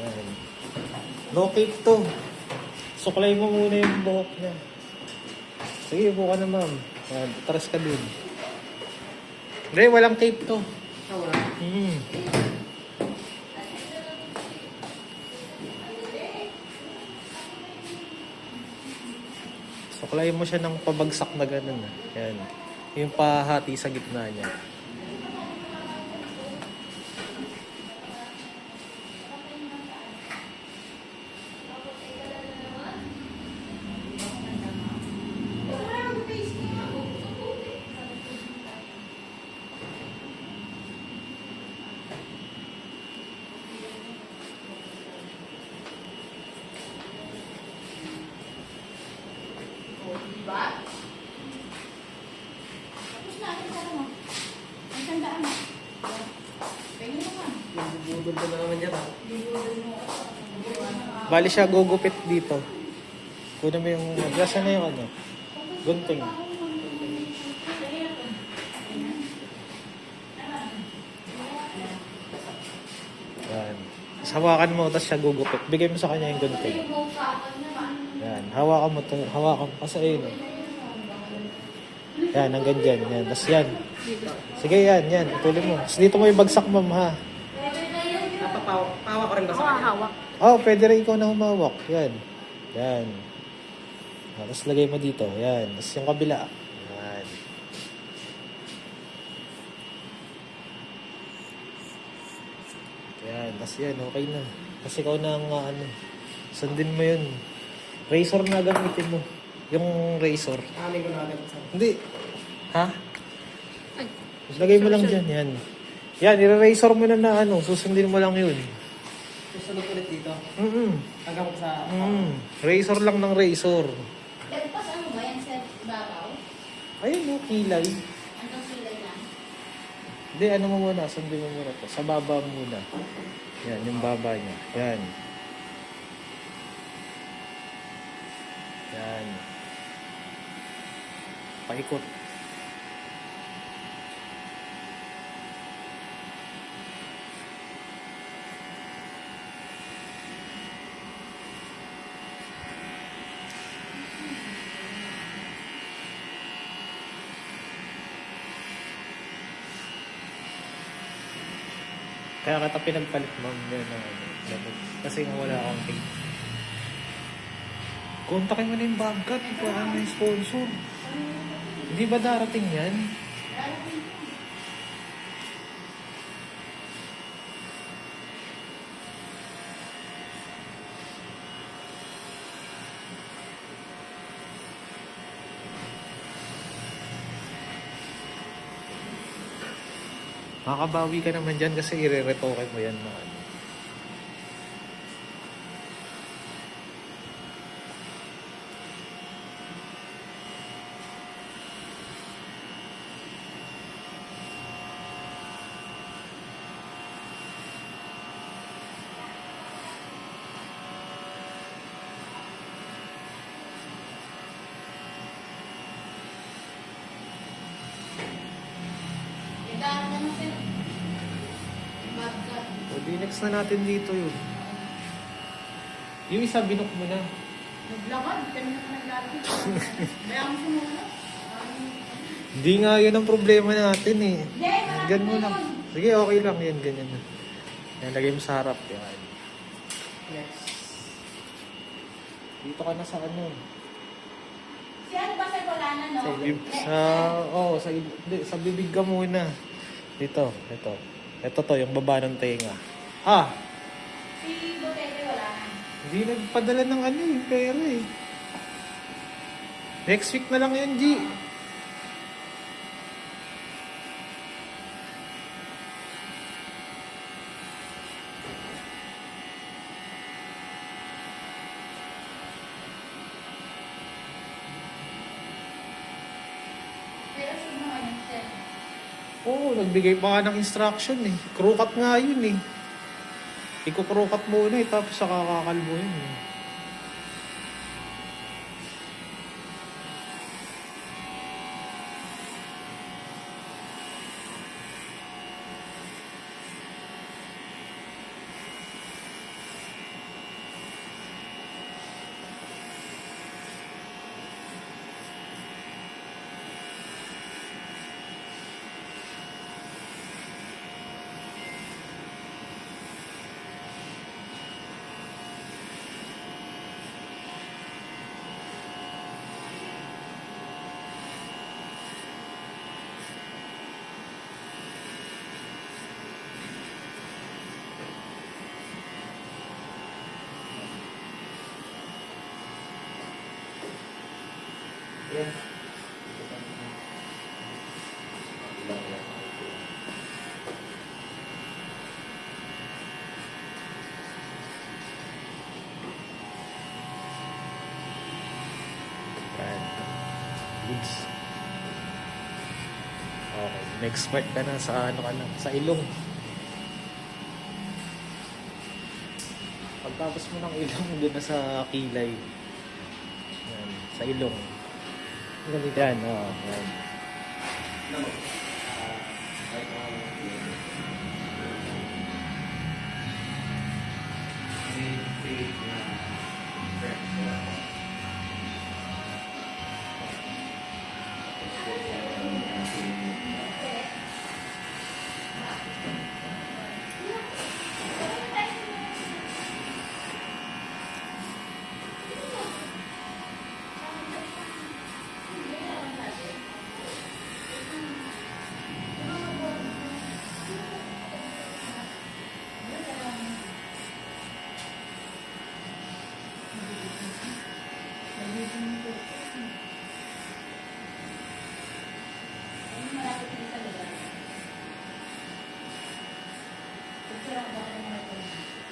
Yan. No cape to. Suklay mo muna yung buhok niya. Sige, upo ka na ma'am. Yan, atras ka dun. Hindi, walang cape to. Wala. Suklayin mo siya ng pabagsak na ganun. Yan. Yung pahati sa gitna niya. Diba? Tapos natin sa ano? Ang tandaan mo. Pengen naman. Bubudol ko na naman dyan ha. Bali siya gugupit dito. Kunin mo yung... Gasa na yung ano. Gunting. Yan. Tapos hawakan mo, tapos siya gugupit. Bigay mo sa kanya yung gunting. Yan. Hawakan mo to. Hawakan mo. Kasi ayun. Yan, hanggang dyan. Yan. Tapos yan. Sige, yan. Yan. Tuloy mo. Tapos dito mo yung bagsak, ma'am, ha? Pawa ko rin ba sa kanya? hawak. Oh, pwede rin ikaw na humawak. Yan. Yan. Tapos lagay mo dito. Yan. Tapos yung kabila. Yan. Yan. Tapos yan. Okay na. Kasi ikaw na ang ano. Sundin mo yun. Razor na gamitin mo. Yung razor. Amin ko na agad sa... Hindi. Ha? Lagay mo lang dyan. Yan. Yan. I-razor mo na ano. Susundin mo lang yun. Susunod ulit dito. Hanggang sa... Razor lang ng razor. Lagpas ano ba yan sa babaw? Ayun yung kilay. Anong silay lang? Hindi, ano mo muna. Sundin mo muna to. Sa baba muna. Yan, yung baba niya. Yan. Yan. Paikot. Kaya kita pinagpalit, ma'am. Yan, kasi nga wala akong tape. Kontakin mo na yung Bobcat. Baka may sponsor. Hindi ba darating yan? Makakabawi ka naman dyan kasi i-retoke mo yan na ano. Idaan na mo sir. Bobcat. O di next na natin dito yun. Yung isa binok mo na. Naglakad. Kami na naglalakad. Kaya mo sumula. Hindi nga yun ang problema natin eh. Hindi, marami Ganyan mo na lang. yun. Sige, okay lang yan. Ganyan na. Yan, lagay mo sa harap. Yan. Next. Dito ka na sa ano. Si ano ba sir wala na no? Sa bibig ka muna. Dito, ito. Ito to, yung baba ng tenga. Ah! Si Botete wala na. Hindi nagpadala ng ano yung pera eh. Next week na lang yun, G. Pero sure na ano sir. Oo, nagbigay pa nga ng instruction eh. Crew cut nga yun eh. Iko-crew cut muna eh, tapos saka kakalbo yun eh. Yan. Goods. Okay, next part ka na sa ano ka na, sa ilong. Pagtapos mo ng ilong, doon na sa kilay. Yan, sa ilong. Ganito. Yan, oo. Yan.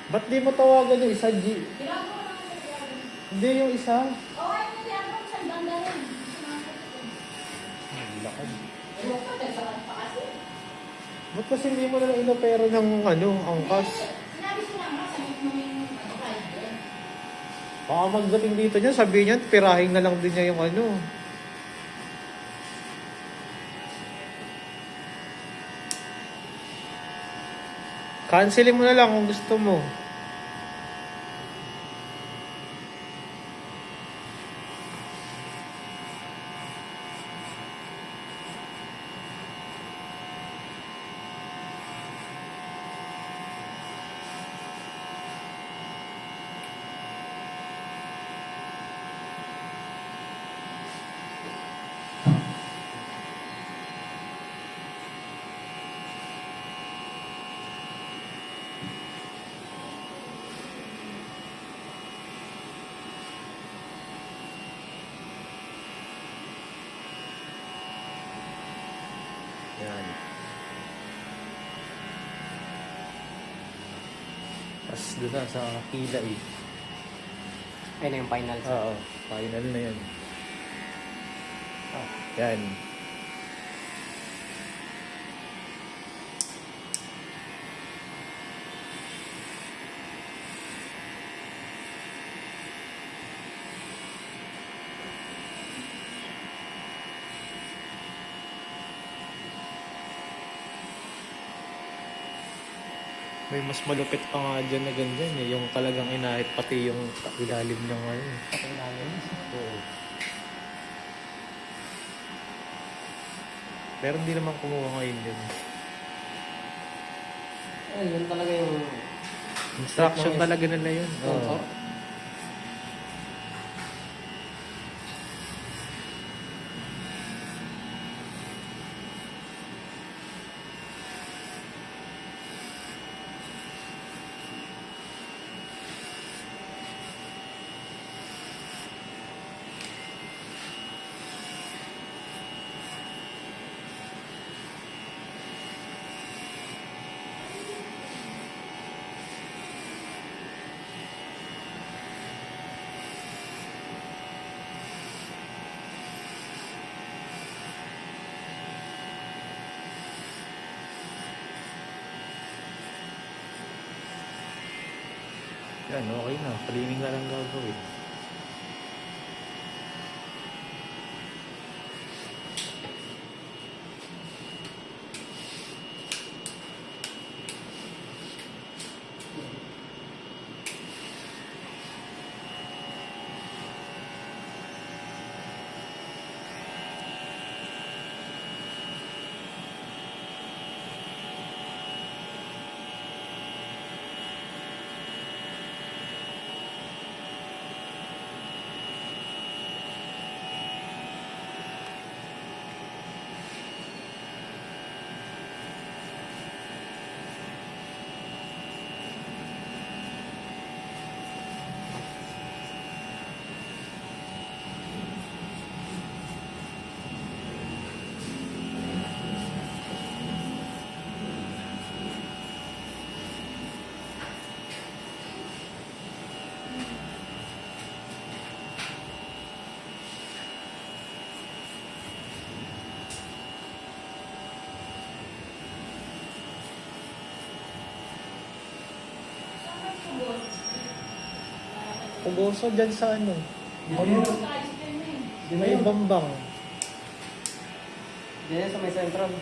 Ba't di mo tawagan yung isa, G? Hindi yung isa. Lakad. Ba't kasi hindi mo na inopera ng ano, angkas? Baka magdating dito niya, sabihin niya, pirahin na lang din niya yung ano. Cancelin mo na lang kung gusto mo. Yan. Tapos doon na sa kilay. Ayun na yung final. Oo, final na yan. Yan. May mas malupit pa nga dyan na ganyan eh. Yung talagang inahit pati yung ilalim ng ano. Patay namin. Oo. Pero hindi naman kumuha ngayon yun. Ay, yun talaga yung Instruction talaga nila yun. sponsor. Yan, okay na. Cleaning na lang gagawin. Pugoso dyan sa ano. Ayun. Di may bambang. Diyan sa may central.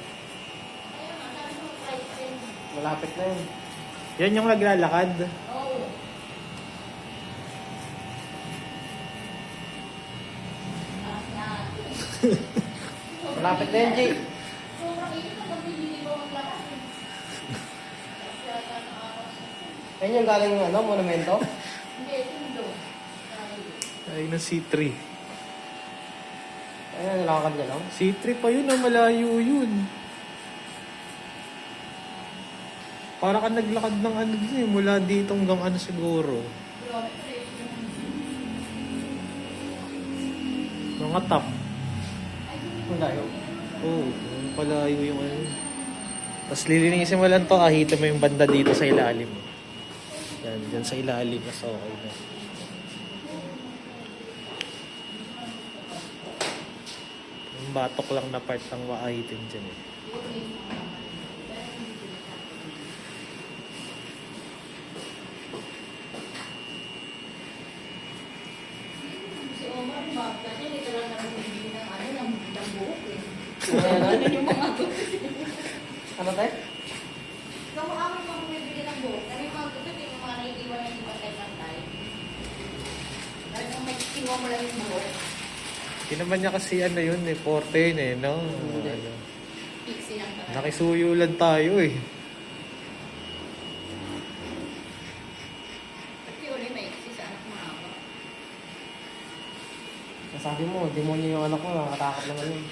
Malapit na yun. Yan yung naglalakad. Oo. Malapit na yun, Jay. Sobrang init na kami, hindi ba maglakas eh. Ayun yung galing ano, monumento. Hindi, sundo. Ay, na C3. Ayun, nalakad niya lang. C3 pa yun, malayo yun. Para ka naglakad ng ano din eh, mula dito hanggang ano siguro. Mga top. Ang layo. Oo, palayo yung ano. Tapos lilinisin mo lang to, ahito mo yung banda dito sa ilalim. Yan, dyan sa ilalim, mas okay na. Yung batok lang na part ng maahitin dyan eh. Si Omar, kasi dito lang naman bibili ng ano, ng buhok eh. Ayan, Ano yung mga ano tayo? Nung amin mga bumibili ng buhok, ano yung mga gupit, yung mga naiiwan na hindi patay ng tayo. Dahil kung may kinuha mo lang yung buhok, Hindi naman niya kasi ano yun eh, forte yun eh, no? Ano, pixie lang talaga. nakisuyulan tayo eh. Kasi uli may kasi sa anak mahaba. Nasabi mo, demonyo yung anak mo, nakakatakot naman yun.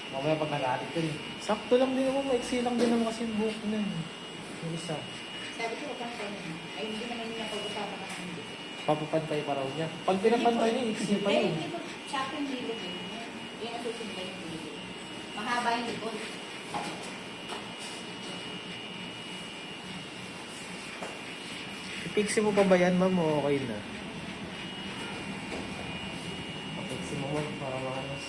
Mamaya pag nag-aalit yun. Sakto lang din naman, maiksi lang din naman kasi yung buhok na yun. Yung isa. Sabi ko, huwag kang tayo. Ay, hindi naman yung napag-usapan ng hindi. Papapantay pa raw niya. Pag pinapantay niya, iksi pa yun. Hindi ko, sa akin bilog yun. Yung nasusunod yung bilog. Mahaba yung likod. Ipiksi mo pa ba yan, ma'am? O okay na? Pag-fixi mo mo, para makanas.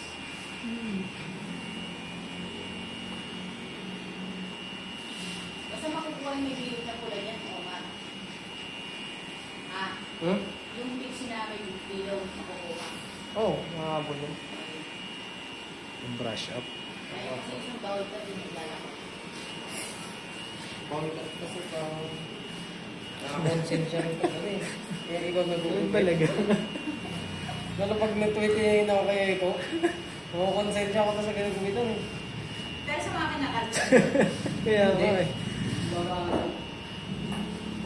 Basta makukuha yung may bilog na kulay yan, Omar. Ah, Hmm? yung pixie na may bilog makukuha. Oo, makakabol yun. Yung brush up. Kaya kasi yung bawal ka din naglalako. Bakit kasi parang nakakonsensya rin kasi. Kaya ikaw Ganun nag-uupit. talaga. Lalo pag nag-tweeting ako kay Eko, nakakonsensya ako sa ganun gumitan. Pero sa mga kinakalsa. Kaya Hindi. nga eh. Baka,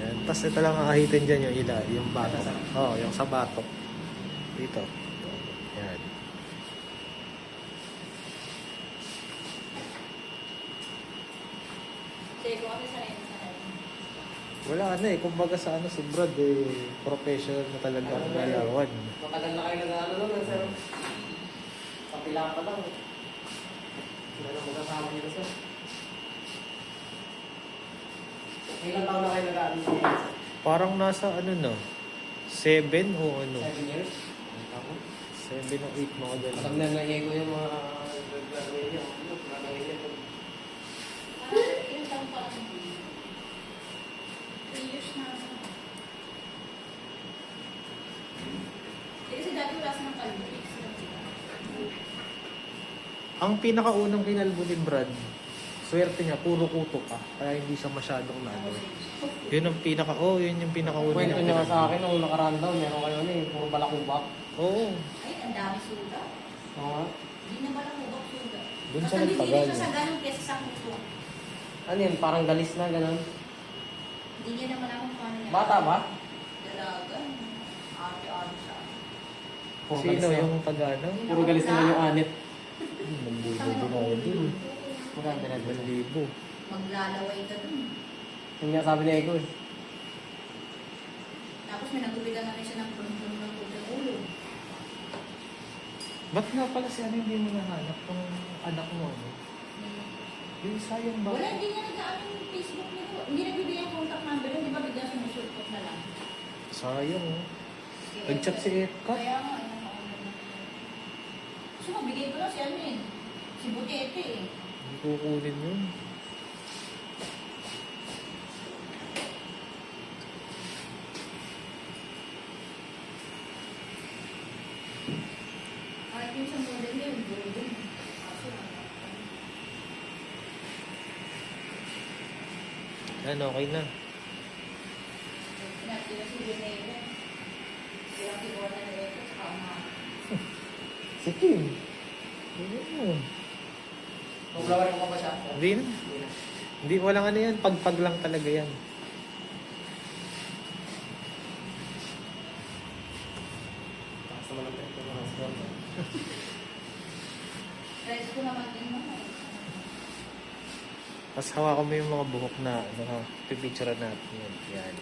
Yan. Tapos ito lang ang ahitin dyan yung ila, yung batok. Oo, oh, yung sa batok. Dito. Yan. Sige ko kasi sanay na sanay. Wala na eh. Kumbaga sa ano, si Brad eh, professional na talaga ang galawan. matagal na kayo nag-ano nun, sir. Sa pila pa lang. Sila na magkasama nila, sir. Ilang taon na kayo nag-ano sa sir? Parang nasa ano na, 7 o ano. 7 years? Ako. 7 o 8 mga Alam ganun. na nag-ego yung mga nag-graduate niya. Nag-ego niya. Ilang taon pa lang yung 3 years na. Kasi dati wala silang kalbix. Ang pinakaunang kinalbo ni Brad, swerte niya, puro kuto pa. Kaya hindi siya masyadong nalo. Yun ang yun yung pinakaunang. Kwento niya nga sa akin nung nakaraan daw, meron kayo na eh, puro balakubak. Oo. Ay, ang dami sugat. Oo nga. Hindi na ba lang ubak sugat? Doon Basta sa hindi nagtagal. siya sa ganun kesa sa kuto. Ano yun, parang galis na gano'n. Hindi niya naman ako paano niya. Bata ba? Dalaga. Ate-ate siya. Puro Sino galis na. yung taga ano? Puro galis na yung anit. Nagbibo din din. Maganda na dun. Nagbibo. Maglalaway ka dun. Yung nga sabi ni Ego eh. Tapos may nagubigan na rin siya ng punong ng puting ulo. Ba't nga pala si ano hindi mo nahanap kung anak mo ano? Yung sayang ba? Wala, hindi niya nag-ano yung Facebook nito. Hindi nagbibigay ang contact number yun. Di ba bigla sumusulpot na lang? Sayang oh. Nag-chat si Eka. Kaya nga, ayun ako. So, mabigay ko lang si ano eh. Si Butete eh. Hindi kukunin yun. yung building. Kaso, Yan, okay na. pinatira si Renee. Silang kinuha na nila ito sa kama. Si Kim. Ayun. Mag-flower mo pa ba siya? Hindi na. Hindi na. Hindi, walang ano yan. Pagpag lang talaga yan. Takas naman ang tempo ng husband. Rest ko naman din mo. Tapos hawakan mo yung mga buhok na ano ha. Pipicture natin yun. Yan.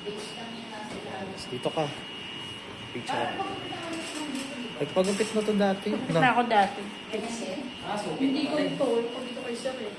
Base lang yung nasa Yan. ilalim. Tapos dito ka. Picture. Parang pagkakita kami ng dito. Nagpagupit mo to dati. Na ako dati. Kasi, Ah, so Hindi ko ito. Pag dito kay sir eh.